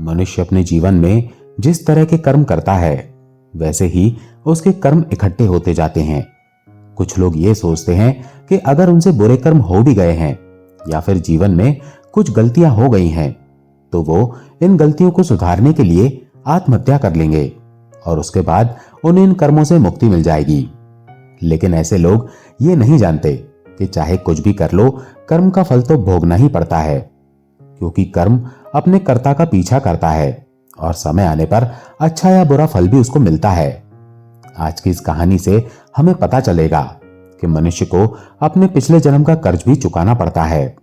मनुष्य अपने जीवन में जिस तरह के कर्म करता है वैसे ही उसके कर्म इकट्ठे होते जाते हैं। कुछ लोग ये सोचते हैं कि अगर उनसे बुरे कर्म हो भी गए हैं या फिर जीवन में कुछ गलतियां हो गई हैं तो वो इन गलतियों को सुधारने के लिए आत्महत्या कर लेंगे और उसके बाद उन्हें इन कर्मों से मुक्ति मिल जाएगी। लेकिन ऐसे लोग ये नहीं जानते कि चाहे कुछ भी कर लो, कर्म का फल तो भोगना ही पड़ता है, क्योंकि कर्म अपने कर्ता का पीछा करता है और समय आने पर अच्छा या बुरा फल भी उसको मिलता है। आज की इस कहानी से हमें पता चलेगा कि मनुष्य को अपने पिछले जन्म का कर्ज भी चुकाना पड़ता है।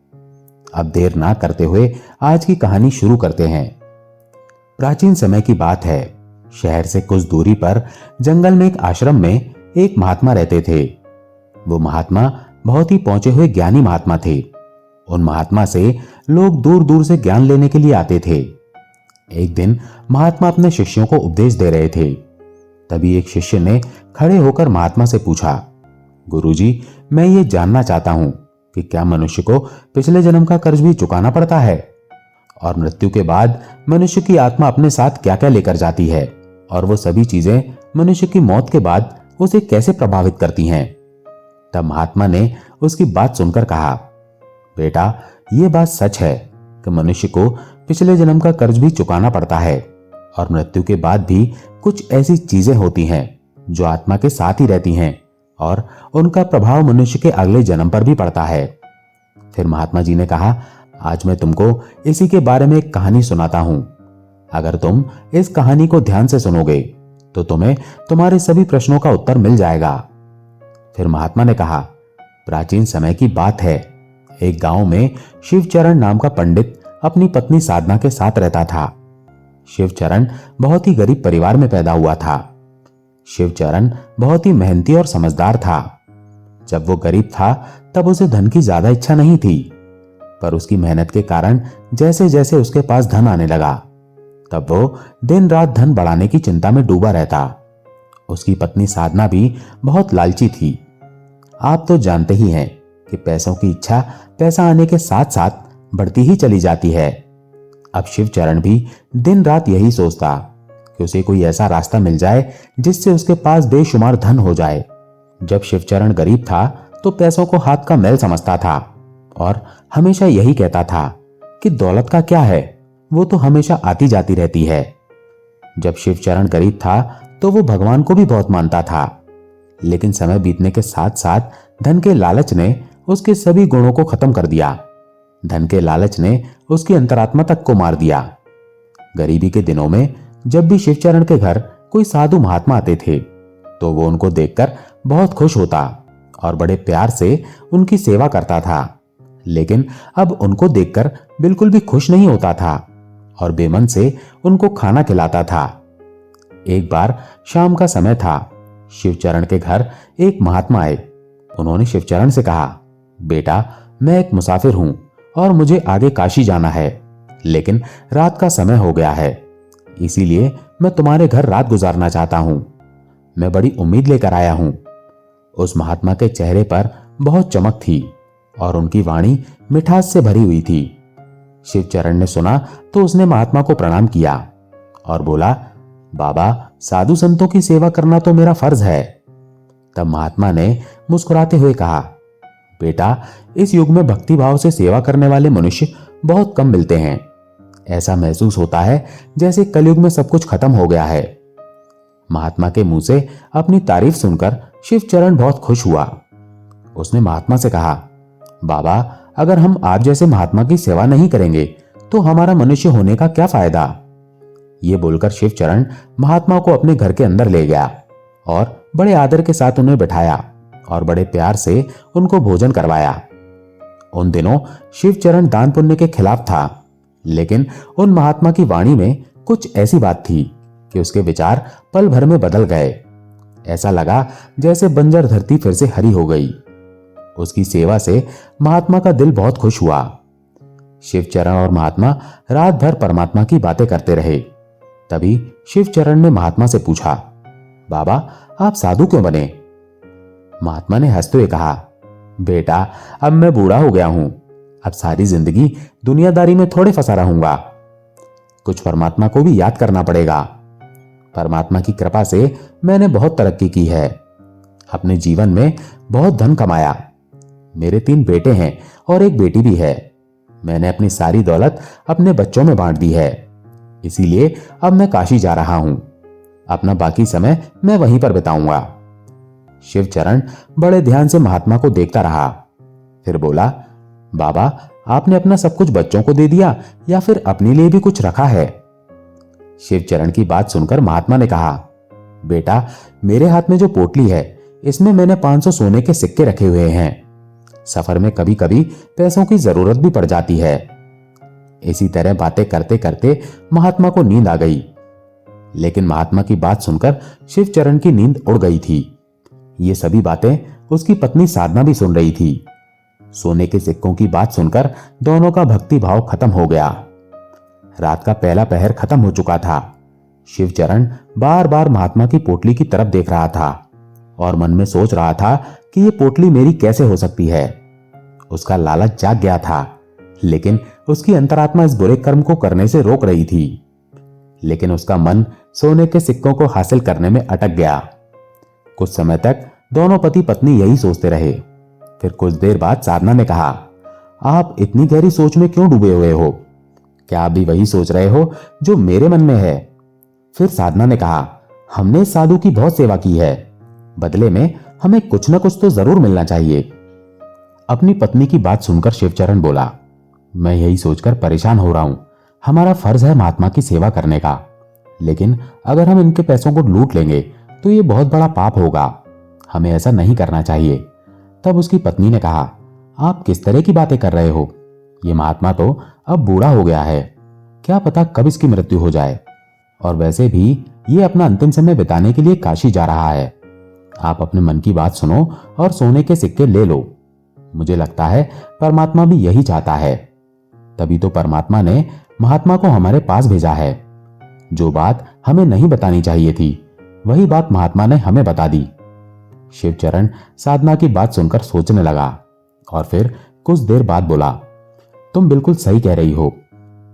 अब देर ना करते हुए आज की कहानी शुरू करते हैं। प्राचीन समय की बात है। शहर से कुछ दूरी पर जंगल में एक आश्रम में एक महात्मा रहते थे। वो महात्मा बहुत ही पहुंचे हुए ज्ञानी महात्मा थे। उन महात्मा से लोग दूर दूर से ज्ञान लेने के लिए आते थे। एक दिन महात्मा अपने शिष्यों को उपदेश दे रहे थे। तभी एक शिष्य ने खड़े होकर महात्मा से पूछा, गुरुजी, मैं ये जानना चाहता हूं कि क्या मनुष्य को पिछले जन्म का कर्ज भी चुकाना पड़ता है और मृत्यु के बाद मनुष्य की आत्मा अपने साथ क्या क्या लेकर जाती है और वो सभी चीजें मनुष्य की मौत के बाद उसे कैसे प्रभावित करती हैं। तब महात्मा ने उसकी बात सुनकर कहा, बेटा, ये बात सच है कि मनुष्य को पिछले जन्म का कर्ज भी चुकाना पड़ता है और मृत्यु के बाद भी कुछ ऐसी चीजें होती हैं जो आत्मा के साथ ही रहती हैं और उनका प्रभाव मनुष्य के अगले जन्म पर भी पड़ता है। फिर महात्मा जी ने कहा, आज मैं तुमको इसी के बारे में एक कहानी सुनाता हूं। अगर तुम इस कहानी को ध्यान से सुनोगे तो तुम्हें तुम्हारे सभी प्रश्नों का उत्तर मिल जाएगा। फिर महात्मा ने कहा, प्राचीन समय की बात है। एक गांव में शिवचरण नाम का पंडित अपनी पत्नी साधना के साथ रहता था। शिवचरण बहुत ही गरीब परिवार में पैदा हुआ था। शिवचरण बहुत ही मेहनती और समझदार था। जब वो गरीब था तब उसे धन की ज्यादा इच्छा नहीं थी, पर उसकी मेहनत के कारण जैसे जैसे उसके पास धन आने लगा तब वो दिन रात धन बढ़ाने की चिंता में डूबा रहता। उसकी पत्नी साधना भी बहुत लालची थी। आप तो जानते ही हैं कि पैसों की इच्छा पैसा आने के साथ साथ बढ़ती ही चली जाती है। अब शिवचरण भी दिन रात यही सोचता कि उसे कोई ऐसा रास्ता मिल जाए जिससे उसके पास बेशुमार धन हो जाए। जब शिवचरण गरीब था तो पैसों को हाथ का मैल समझता था और हमेशा यही कहता था कि दौलत का क्या है, वो तो हमेशा आती जाती रहती है। जब शिवचरण गरीब था तो वो भगवान को भी बहुत मानता था, लेकिन समय बीतने के साथ साथ धन के लालच ने उसके सभी गुणों को खत्म कर दिया। धन के लालच ने उसकी अंतरात्मा तक को मार दिया। गरीबी के दिनों में जब भी शिवचरण के घर कोई साधु महात्मा आते थे तो वो उनको देखकर बहुत खुश होता और बड़े प्यार से उनकी सेवा करता था। लेकिन अब उनको देखकर बिल्कुल भी खुश नहीं होता था और बेमन से उनको खाना खिलाता था। एक बार शाम का समय था। शिवचरण के घर एक महात्मा आए। उन्होंने शिवचरण से कहा, बेटा, मैं एक मुसाफिर हूं और मुझे आगे काशी जाना है, लेकिन रात का समय हो गया है, इसीलिए मैं तुम्हारे घर रात गुजारना चाहता हूं। मैं बड़ी उम्मीद लेकर आया हूं। उस महात्मा के चेहरे पर बहुत चमक थी और उनकी वाणी मिठास से भरी हुई थी। शिवचरण ने सुना तो उसने महात्मा को प्रणाम किया और बोला, बाबा, साधु संतों की सेवा करना तो मेरा फर्ज है। तब महात्मा ने मुस्कुराते हुए कहा, बेटा, इस युग में भक्ति भाव से सेवा करने वाले मनुष्य बहुत कम मिलते हैं। ऐसा महसूस होता है जैसे कलयुग में सब कुछ खत्म हो गया है। महात्मा के मुंह से अपनी तारीफ सुनकर शिवचरण बहुत खुश हुआ। उसने महात्मा से कहा, बाबा, अगर हम आप जैसे महात्मा की सेवा नहीं करेंगे तो हमारा मनुष्य होने का क्या फायदा। ये बोलकर शिवचरण महात्मा को अपने घर के अंदर ले गया और बड़े आदर के साथ उन्हें बिठाया और बड़े प्यार से उनको भोजन करवाया। उन दिनों शिवचरण दान पुण्य के खिलाफ था, लेकिन उन महात्मा की वाणी में कुछ ऐसी बात थी कि उसके विचार पल भर में बदल गए। ऐसा लगा जैसे बंजर धरती फिर से हरी हो गई। उसकी सेवा से महात्मा का दिल बहुत खुश हुआ। शिवचरण और महात्मा रात भर परमात्मा की बातें करते रहे। तभी शिवचरण ने महात्मा से पूछा, बाबा, आप साधु क्यों बने? महात्मा ने हंसते हुए कहा, बेटा, अब मैं बूढ़ा हो गया हूं। अब सारी जिंदगी दुनियादारी में थोड़े फंसा रहूंगा। कुछ परमात्मा को भी याद करना पड़ेगा। परमात्मा की कृपा से मैंने बहुत तरक्की की है, अपने जीवन में बहुत धन कमाया। मेरे 3 बेटे हैं और एक बेटी भी है। मैंने अपनी सारी दौलत अपने बच्चों में बांट दी है, इसीलिए अब मैं काशी जा रहा हूं। अपना बाकी समय मैं वहीं पर बिताऊंगा। शिवचरण बड़े ध्यान से महात्मा को देखता रहा, फिर बोला, बाबा, आपने अपना सब कुछ बच्चों को दे दिया या फिर अपने लिए भी कुछ रखा है? शिवचरण की बात सुनकर महात्मा ने कहा, बेटा, मेरे हाथ में जो पोटली है इसमें मैंने 500 सोने के सिक्के रखे हुए हैं। सफर में कभी कभी पैसों की जरूरत भी पड़ जाती है। इसी तरह बातें करते करते महात्मा को नींद आ गई, लेकिन महात्मा की बात सुनकर शिवचरण की नींद उड़ गई थी। ये सभी बातें उसकी पत्नी साधना भी सुन रही थी। सोने के सिक्कों की बात सुनकर दोनों का भक्ति भाव खत्म हो गया। रात का पहला पहर खत्म हो चुका था। शिवचरण बार बार महात्मा की पोटली की तरफ देख रहा था और मन में सोच रहा था कि ये पोटली मेरी कैसे हो सकती है। उसका लालच जाग गया था, लेकिन उसकी अंतरात्मा इस बुरे कर्म को करने से रोक रही थी। लेकिन उसका मन सोने के सिक्कों को हासिल करने में अटक गया। कुछ समय तक दोनों पति पत्नी यही सोचते रहे। फिर कुछ देर बाद साधना ने कहा, आप इतनी गहरी सोच में क्यों डूबे हुए हो? क्या आप भी वही सोच रहे हो जो मेरे मन में है? फिर साधना ने कहा, हमने इस साधु की बहुत सेवा की है, बदले में हमें कुछ न कुछ तो जरूर मिलना चाहिए। अपनी पत्नी की बात सुनकर शिवचरण बोला, मैं यही सोचकर परेशान हो रहा हूं। हमारा फर्ज है महात्मा की सेवा करने का, लेकिन अगर हम इनके पैसों को लूट लेंगे तो ये बहुत बड़ा पाप होगा। हमें ऐसा नहीं करना चाहिए। तब उसकी पत्नी ने कहा, आप किस तरह की बातें कर रहे हो? ये महात्मा तो अब बूढ़ा हो गया है, क्या पता कब इसकी मृत्यु हो जाए। और वैसे भी ये अपना अंतिम समय बिताने के लिए काशी जा रहा है। आप अपने मन की बात सुनो और सोने के सिक्के ले लो। मुझे लगता है परमात्मा भी यही चाहता है। तभी तो परमात्मा ने महात्मा को हमारे पास भेजा है। जो बात हमें नहीं बतानी चाहिए थी, वही बात महात्मा ने हमें बता दी। शिवचरण साधना की बात सुनकर सोचने लगा और फिर कुछ देर बाद बोला, तुम बिल्कुल सही कह रही हो।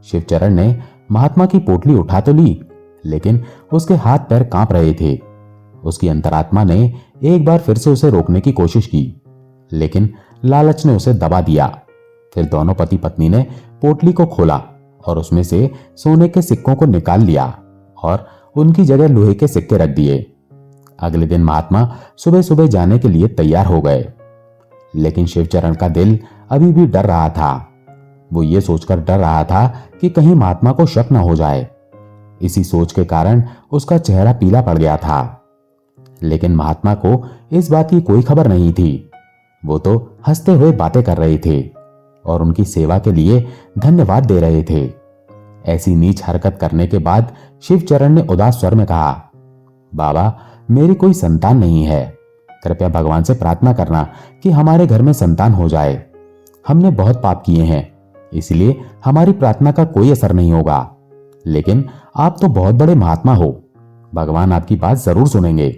शिवचरण ने महात्मा की पोटली उठा तो ली, लेकिन उसके हाथ पैर कांप रहे थे। उसकी अंतरात्मा ने एक बार फिर से उसे रोकने की कोशिश की, लेकिन लालच ने उसे दबा दिया। फिर दोनों पति पत्नी ने पोटली को खोला और उसमें से सोने के सिक्कों को निकाल लिया और उनकी जगह लोहे के सिक्के रख दिए। अगले दिन महात्मा सुबह सुबह जाने के लिए तैयार हो गए, लेकिन शिवचरण का दिल अभी भी डर रहा था। वो ये सोचकर डर रहा था कि कहीं महात्मा को शक न हो जाए। इसी सोच के कारण उसका चेहरा पीला पड़ गया था। लेकिन महात्मा को इस बात की कोई खबर नहीं थी। वो तो हंसते हुए बातें कर रहे थे और उनकी सेवा के लिए धन्यवाद दे रहे थे। ऐसी नीच हरकत करने के बाद शिवचरण ने उदास स्वर में कहा, बाबा, मेरी कोई संतान नहीं है। कृपया भगवान से प्रार्थना करना कि हमारे घर में संतान हो जाए। हमने बहुत पाप किए हैं, इसलिए हमारी प्रार्थना का कोई असर नहीं होगा। लेकिन आप तो बहुत बड़े महात्मा हो, भगवान आपकी बात जरूर सुनेंगे।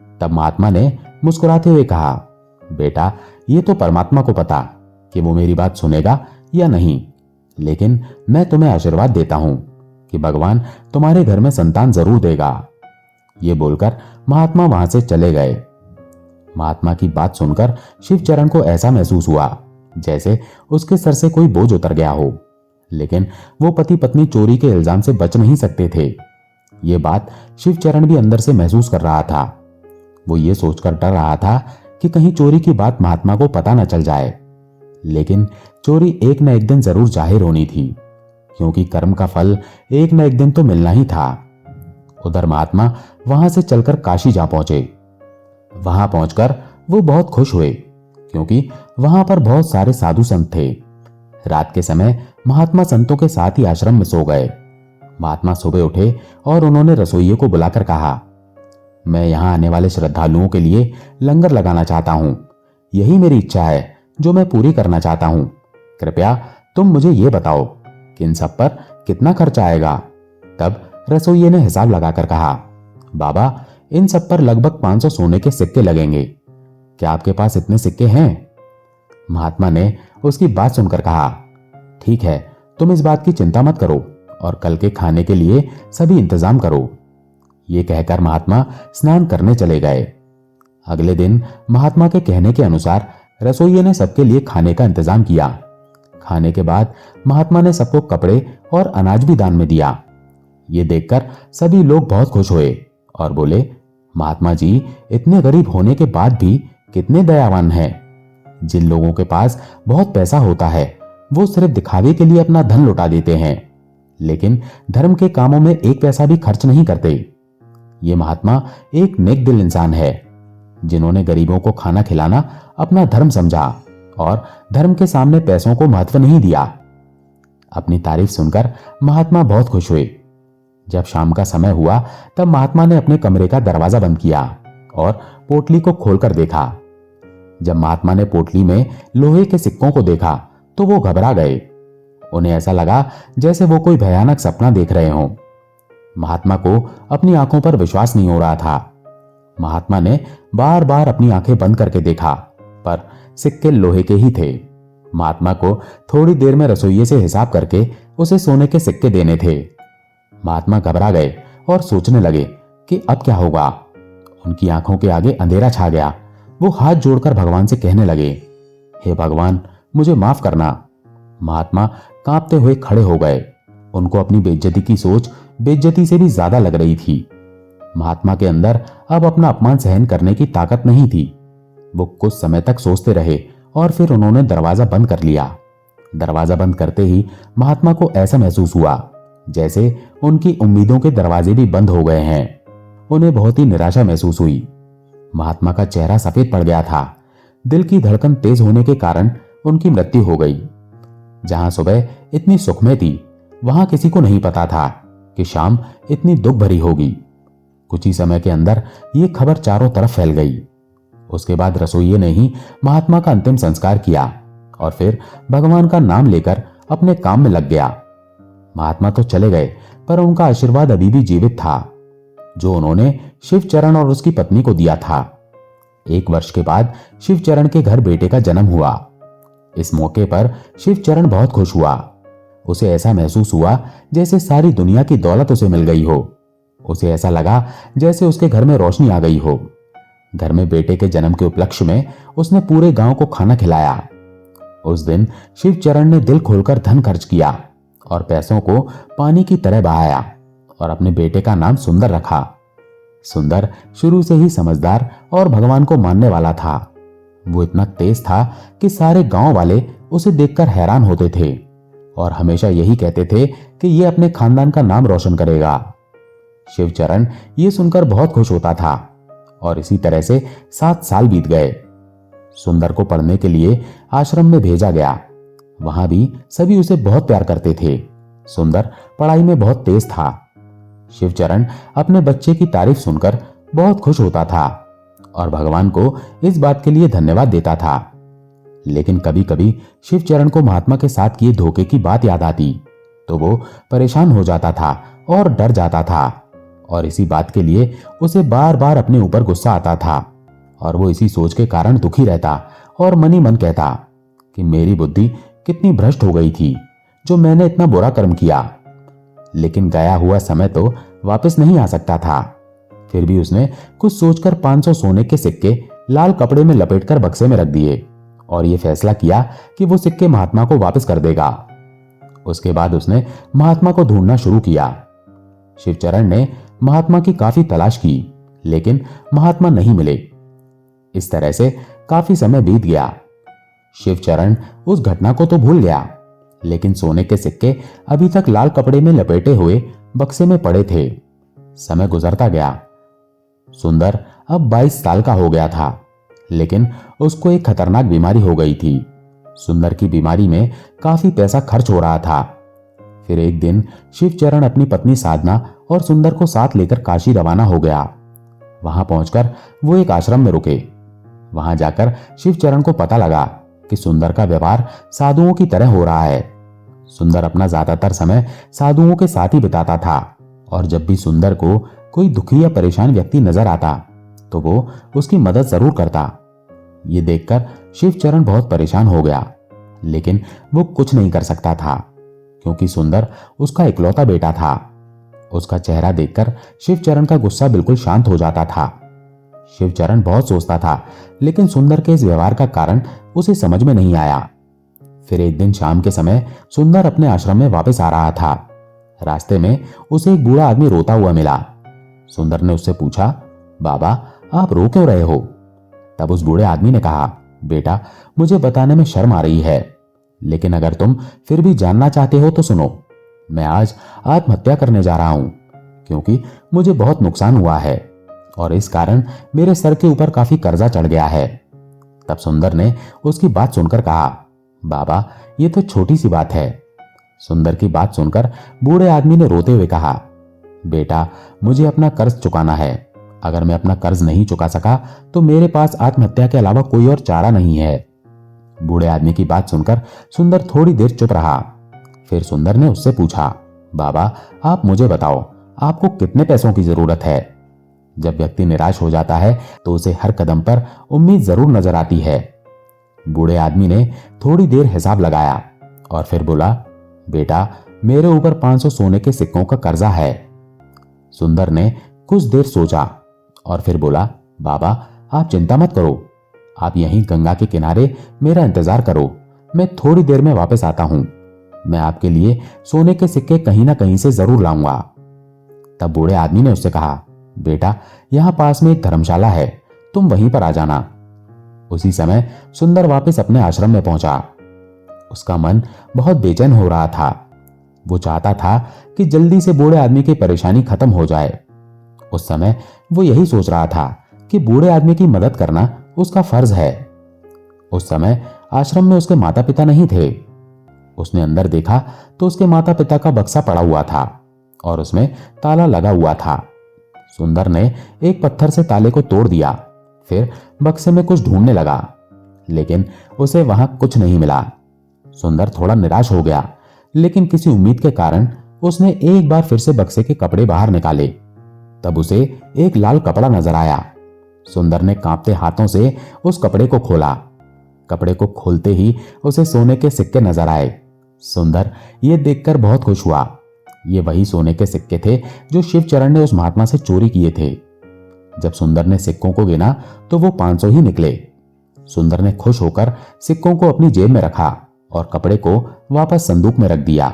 तब महात्मा ने मुस्कुराते हुए कहा, बेटा, ये तो परमात्मा को पता कि वो मेरी बात सुनेगा या नहीं, लेकिन मैं तुम्हें आशीर्वाद देता हूं कि भगवान तुम्हारे घर में संतान जरूर देगा। ये बोलकर महात्मा वहां से चले गए। महात्मा की बात सुनकर शिवचरण को ऐसा महसूस हुआ जैसे उसके सर से कोई बोझ उतर गया हो, लेकिन वो पति पत्नी चोरी के इल्जाम से बच नहीं सकते थे। ये बात शिवचरण भी अंदर से महसूस कर रहा था। वो ये सोचकर डर रहा था कि कहीं चोरी की बात महात्मा को पता न चल जाए। लेकिन चोरी एक न एक दिन जरूर जाहिर होनी थी, क्योंकि कर्म का फल एक न एक दिन तो मिलना ही था। उधर महात्मा वहां से चलकर काशी जा पहुंचे। वहां पहुंचकर वो बहुत खुश हुए, क्योंकि वहां पर बहुत सारे साधु संत थे। रात के समय महात्मा संतों के साथ ही आश्रम में सो गए। महात्मा सुबह उठे और उन्होंने रसोइये को बुलाकर कहा, मैं यहाँ आने वाले श्रद्धालुओं के लिए लंगर लगाना चाहता हूँ। यही मेरी इच्छा है जो मैं पूरी करना चाहता हूँ। कृपया तुम मुझे ये बताओ कि इन सब पर कितना खर्चा आएगा। तब रसोइये ने हिसाब लगाकर कहा, बाबा, इन सब पर लगभग 500 सोने के सिक्के लगेंगे। क्या आपके पास इतने सिक्के हैं? महात्मा ने उसकी बात सुनकर कहा, ठीक है, तुम इस बात की चिंता मत करो, और कल के खाने के लिए सभी इंतजाम करो। ये कहकर महात्मा स्नान करने चले गए। अगले दिन महात्मा के कहने के अनुसार रसोइये ने सबके लिए खाने का इंतजाम किया। खाने के बाद महात्मा ने सबको कपड़े और अनाज भी दान में दिया। ये देखकर सभी लोग बहुत खुश हुए और बोले, महात्मा जी इतने गरीब होने के बाद भी कितने दयावान हैं। जिन लोगों के पास बहुत पैसा होता है वो सिर्फ दिखावे के लिए अपना धन लुटा देते हैं, लेकिन धर्म के कामों में एक पैसा भी खर्च नहीं करते। ये महात्मा एक नेक दिल इंसान है, जिन्होंने गरीबों को खाना खिलाना अपना धर्म समझा और धर्म के सामने पैसों को महत्व नहीं दिया। अपनी तारीफ सुनकर महात्मा बहुत खुश हुए। जब शाम का समय हुआ तब महात्मा ने अपने कमरे का दरवाजा बंद किया और पोटली को खोलकर देखा। जब महात्मा ने पोटली में लोहे के सिक्कों को देखा तो वो घबरा गए। उन्हें ऐसा लगा जैसे वो कोई भयानक सपना देख रहे हों। महात्मा को अपनी आंखों पर विश्वास नहीं हो रहा था। महात्मा ने बार बार अपनी आंखें बंद करके देखा, पर सिक्के लोहे के ही थे। महात्मा को थोड़ी देर में रसोइये से हिसाब करके उसे सोने के सिक्के देने थे। महात्मा घबरा गए और सोचने लगे कि अब क्या होगा। उनकी आंखों के आगे अंधेरा छा गया। वो हाथ जोड़कर भगवान से कहने लगे, हे भगवान मुझे माफ करना। महात्मा कांपते हुए खड़े हो गए। उनको अपनी बेइज्जती की सोच बेइज्जती से भी ज्यादा लग रही थी। महात्मा के अंदर अब अपना अपमान सहन करने की ताकत नहीं थी। वो कुछ समय तक सोचते रहे और फिर उन्होंने दरवाजा बंद कर लिया। दरवाजा बंद करते ही महात्मा को ऐसा महसूस हुआ जैसे उनकी उम्मीदों के दरवाजे भी बंद हो गए हैं। उन्हें बहुत ही निराशा महसूस हुई। महात्मा का चेहरा सफेद पड़ गया था। दिल की धड़कन तेज होने के कारण उनकी मृत्यु हो गई। जहां सुबह इतनी सुखमय थी, वहां किसी को नहीं पता था कि शाम इतनी दुख भरी होगी। कुछ ही समय के अंदर ये खबर चारों तरफ फैल गई। उसके बाद रसोइये ने ही महात्मा का अंतिम संस्कार किया और फिर भगवान का नाम लेकर अपने काम में लग गया। महात्मा तो चले गए, पर उनका आशीर्वाद अभी भी जीवित था, जो उन्होंने शिवचरण और उसकी पत्नी को दिया था। 1 वर्ष के बाद शिवचरण के घर बेटे का जन्म हुआ। इस मौके पर शिवचरण बहुत खुश हुआ। उसे ऐसा महसूस हुआ जैसे सारी दुनिया की दौलत उसे मिल गई हो। उसे ऐसा लगा जैसे उसके घर में रोशनी आ गई हो। घर में बेटे के जन्म के उपलक्ष्य में उसने पूरे गांव को खाना खिलाया। उस दिन शिवचरण ने दिल खोलकर धन खर्च किया और पैसों को पानी की तरह बहाया और अपने बेटे का नाम सुंदर रखा। सुंदर शुरू से ही समझदार और भगवान को मानने वाला था। वो इतना तेज था कि सारे गांव वाले उसे देखकर हैरान होते थे और हमेशा यही कहते थे कि ये अपने खानदान का नाम रोशन करेगा। शिवचरण ये सुनकर बहुत खुश होता था और इसी तरह से 7 साल बीत गए। सुंदर को पढ़ने के लिए आश्रम में भेजा गया। वहां भी सभी उसे बहुत प्यार करते थे। सुंदर पढ़ाई में बहुत तेज था। शिवचरण अपने बच्चे की तारीफ सुनकर बहुत खुश होता था और भगवान को इस बात के लिए धन्यवाद देता था। लेकिन कभी कभी शिवचरण को महात्मा के साथ किए धोखे की बात याद आती तो वो परेशान हो जाता था और डर जाता था, और इसी बात के लिए उसे बार बार अपने ऊपर गुस्सा आता था और वो इसी सोच के कारण दुखी रहता और मन ही मन कहता कि मेरी बुद्धि कितनी भ्रष्ट हो गई थी जो मैंने इतना बुरा कर्म किया। लेकिन गया हुआ समय तो वापस नहीं आ सकता था। फिर भी उसने कुछ सोचकर 500 सोने के सिक्के लाल कपड़े में लपेटकर बक्से में रख दिए और यह फैसला किया कि वो सिक्के महात्मा को वापस कर देगा। उसके बाद उसने महात्मा को ढूंढना शुरू किया। शिवचरण ने महात्मा की काफी तलाश की, लेकिन महात्मा नहीं मिले। इस तरह से काफी समय बीत गया। शिवचरण उस घटना को तो भूल गया, लेकिन सोने के सिक्के अभी तक लाल कपड़े में लपेटे हुए बक्से में पड़े थे। समय गुजरता गया। सुंदर अब 22 साल का हो गया था, लेकिन उसको एक खतरनाक बीमारी हो गई थी। सुंदर की बीमारी में काफी पैसा खर्च हो रहा था। फिर एक दिन शिवचरण अपनी पत्नी साधना और सुंदर को साथ लेकर काशी रवाना हो गया। वहां पहुंचकर वो एक आश्रम में रुके। वहां जाकर शिवचरण को पता लगा कि सुंदर का व्यवहार साधुओं की तरह हो रहा है। सुंदर अपना ज्यादातर समय साधुओं के साथ ही बिताता था और जब भी सुंदर को कोई दुखी या परेशान व्यक्ति नजर आता तो वो उसकी मदद जरूर करता। ये देखकर शिवचरण बहुत परेशान हो गया, लेकिन वो कुछ नहीं कर सकता था क्योंकि सुंदर उसका इकलौता बेटा था। उसका चेहरा देखकर शिवचरण का गुस्सा बिल्कुल शांत हो जाता था। शिवचरण बहुत सोचता था, लेकिन सुंदर के इस व्यवहार का कारण उसे समझ में नहीं आया। फिर एक दिन शाम के समय सुंदर अपने आश्रम में वापस आ रहा था। रास्ते में उसे एक बूढ़ा आदमी रोता हुआ मिला। सुंदर ने उससे पूछा, बाबा, आप रो क्यों रहे हो? तब उस बूढ़े आदमी ने कहा, बेटा, मुझे बताने में शर्म आ रही है, लेकिन अगर तुम फिर भी जानना चाहते हो तो सुनो। मैं आज आत्महत्या करने जा रहा हूं, क्योंकि मुझे बहुत नुकसान हुआ है और इस कारण मेरे सर के ऊपर काफी कर्जा चढ़ गया है। तब सुंदर ने उसकी बात सुनकर कहा, बाबा, ये तो छोटी सी बात है। सुंदर की बात सुनकर बूढ़े आदमी ने रोते हुए कहा, बेटा, मुझे अपना कर्ज चुकाना है। अगर मैं अपना कर्ज नहीं चुका सका तो मेरे पास आत्महत्या के अलावा कोई और चारा नहीं है। बूढ़े आदमी की बात सुनकर सुंदर थोड़ी देर चुप रहा। फिर सुंदर ने उससे पूछा, बाबा, आप मुझे बताओ, आपको कितने पैसों की जरूरत है? जब व्यक्ति निराश हो जाता है तो उसे हर कदम पर उम्मीद जरूर नजर आती है। बूढ़े आदमी ने थोड़ी देर हिसाब लगाया और फिर बोला, बेटा, मेरे ऊपर 500 सोने के सिक्कों का कर्जा है। सुंदर ने कुछ देर सोचा और फिर बोला, बाबा, आप चिंता मत करो, आप यहीं गंगा के किनारे मेरा इंतजार करो, मैं थोड़ी देर में वापस आता हूं। मैं आपके लिए सोने के सिक्के कहीं ना कहीं से जरूर लाऊंगा। तब बूढ़े आदमी ने उससे कहा, बेटा, यहां पास में एक धर्मशाला है, तुम वहीं पर आ जाना। उसी समय सुंदर वापस अपने आश्रम में पहुंचा। उसका मन बहुत बेचैन हो रहा था। वो चाहता था कि जल्दी से बूढ़े आदमी की परेशानी खत्म हो जाए। उस समय वो यही सोच रहा था कि बूढ़े आदमी की मदद करना उसका फर्ज है। उस समय आश्रम में उसके माता पिता नहीं थे। उसने अंदर देखा तो उसके माता पिता का बक्सा पड़ा हुआ था और उसमें ताला लगा हुआ था। सुंदर ने एक पत्थर से ताले को तोड़ दिया, फिर बक्से में कुछ ढूंढने लगा, लेकिन उसे वहां कुछ नहीं मिला। सुंदर थोड़ा निराश हो गया, लेकिन किसी उम्मीद के कारण उसने एक बार फिर से बक्से के कपड़े बाहर निकाले। तब उसे एक लाल कपड़ा नजर आया। सुंदर ने कांपते हाथों से उस कपड़े को खोला। कपड़े को खोलते ही उसे सोने के सिक्के नजर आए। सुंदर ये देखकर बहुत खुश हुआ। ये वही सोने के सिक्के थे जो शिवचरण ने उस महात्मा से चोरी किए थे। जब सुंदर ने सिक्कों को गिना तो वो 500 ही निकले। सुंदर ने खुश होकर सिक्कों को अपनी जेब में रखा और कपड़े को वापस संदूक में रख दिया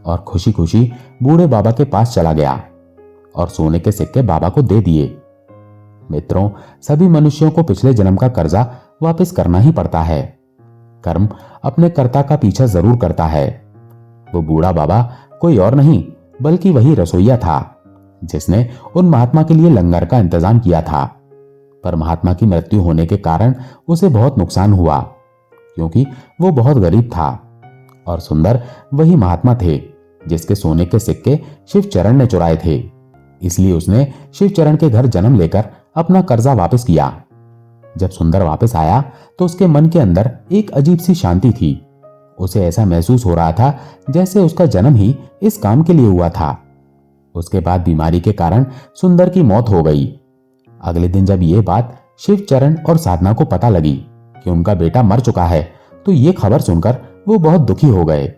और खुशी खुशी बूढ़े बाबा के पास चला गया और सोने के सिक्के बाबा को दे दिए। मित्रों, सभी मनुष्यों को पिछले जन्म का कर्जा वापस करना ही पड़ता है। कर्म अपने कर्ता का पीछा जरूर करता है। वो बूढ़ा बाबा कोई और नहीं बल्कि वही रसोइया था जिसने उन महात्मा के लिए लंगर का इंतजाम किया था। पर महात्मा की मृत्यु होने के कारण उसे बहुत नुकसान हुआ, क्योंकि वो बहुत गरीब था और सुंदर वही महात्मा थे जिसके सोने के सिक्के शिवचरण ने चुराए थे। इसलिए उसने शिवचरण के घर जन्म लेकर अपना कर्जा वापस किया। जब सुंदर वापस आया तो उसके मन के अंदर एक अजीब सी शांति थी। उसे ऐसा महसूस हो रहा था जैसे उसका जन्म ही इस काम के लिए हुआ था। उसके बाद बीमारी के कारण सुंदर की मौत हो गई। अगले दिन जब ये बात शिवचरण और साधना को पता लगी कि उनका बेटा मर चुका है, तो ये खबर सुनकर वो बहुत दुखी हो गए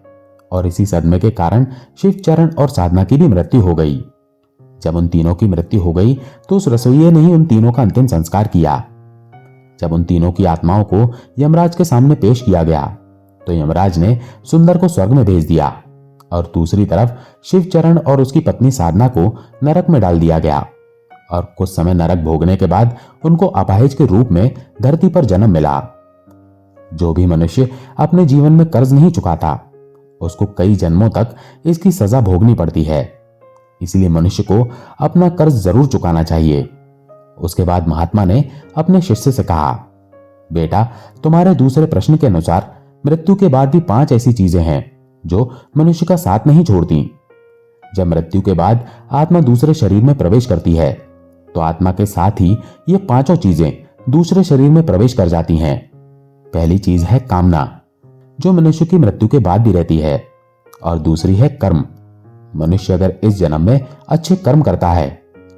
और इसी सदमे के कारण शिवचरण और साधना की भी मृत्यु हो गई। जब उन तीनों की मृत्यु हो गई तो उस रसोइये ने ही उन तीनों का अंतिम संस्कार किया। जब उन तीनों की आत्माओं को यमराज के सामने पेश किया गया तो यमराज ने सुंदर को स्वर्ग में भेज दिया और दूसरी तरफ शिवचरण और उसकी पत्नी साधना को नरक में डाल दिया गया। और कुछ समय नरक भोगने के बाद उनको अपाहिज के रूप में धरती पर जन्म मिला। जो भी मनुष्य अपने जीवन में कर्ज नहीं चुकाता उसको कई जन्मों तक इसकी सजा भोगनी पड़ती है। इसलिए मनुष्य को अपना कर्ज जरूर चुकाना चाहिए। उसके बाद महात्मा ने अपने शिष्य से कहा, बेटा, तुम्हारे दूसरे प्रश्न के अनुसार मृत्यु के बाद भी 5 ऐसी चीजें हैं जो मनुष्य का साथ नहीं छोड़ती। जब मृत्यु के बाद आत्मा दूसरे शरीर में प्रवेश करती है तो आत्मा के साथ ही ये 5 चीजें दूसरे शरीर में प्रवेश कर जाती हैं। पहली चीज है कामना, जो मनुष्य की मृत्यु के बाद भी रहती है, और दूसरी है कर्म। मनुष्य अगर इस जन्म में अच्छे कर्म करता है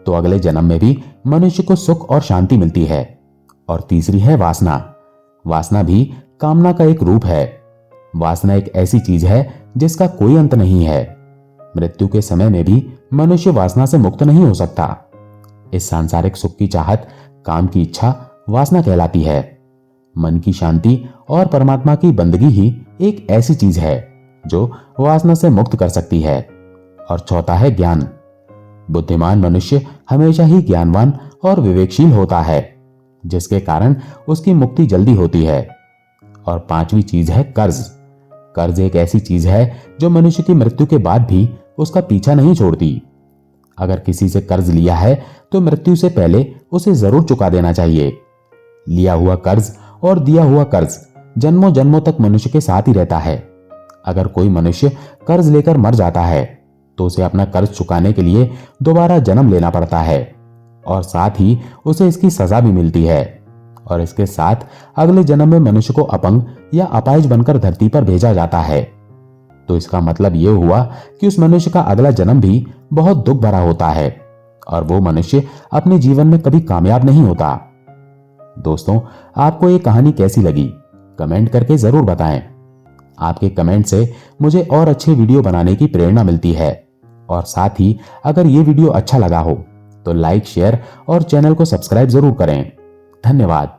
तो अगले जन्म में भी मनुष्य को सुख और शांति मिलती है। और तीसरी है वासना। वासना भी कामना का एक रूप है। वासना एक ऐसी चीज है जिसका कोई अंत नहीं है। मृत्यु के समय में भी मनुष्य वासना से मुक्त नहीं हो सकता। इस सांसारिक सुख की चाहत, काम की इच्छा वासना कहलाती है। मन की शांति और परमात्मा की बंदगी ही एक ऐसी चीज है जो वासना से मुक्त कर सकती है। और चौथा है ज्ञान। बुद्धिमान मनुष्य हमेशा ही ज्ञानवान और विवेकशील होता है, जिसके कारण उसकी मुक्ति जल्दी होती है। और पांचवी चीज है कर्ज। कर्ज एक ऐसी चीज है जो मनुष्य की मृत्यु के बाद भी उसका पीछा नहीं छोड़ती। अगर किसी से कर्ज लिया है तो मृत्यु से पहले उसे जरूर चुका देना चाहिए। लिया हुआ कर्ज और दिया हुआ कर्ज जन्मों जन्मों तक मनुष्य के साथ ही रहता है। अगर कोई मनुष्य कर्ज लेकर मर जाता है तो उसे अपना कर्ज चुकाने के लिए दोबारा जन्म लेना पड़ता है, और साथ ही उसे इसकी सजा भी मिलती है। और इसके साथ अगले जन्म में मनुष्य को अपंग या अपाहिज बनकर धरती पर भेजा जाता है। तो इसका मतलब यह हुआ कि उस मनुष्य का अगला जन्म भी बहुत दुख भरा होता है और वो मनुष्य अपने जीवन में कभी कामयाब नहीं होता। दोस्तों, आपको ये कहानी कैसी लगी कमेंट करके जरूर बताएं। आपके कमेंट से मुझे और अच्छे वीडियो बनाने की प्रेरणा मिलती है। और साथ ही अगर ये वीडियो अच्छा लगा हो तो लाइक, शेयर और चैनल को सब्सक्राइब जरूर करें। धन्यवाद।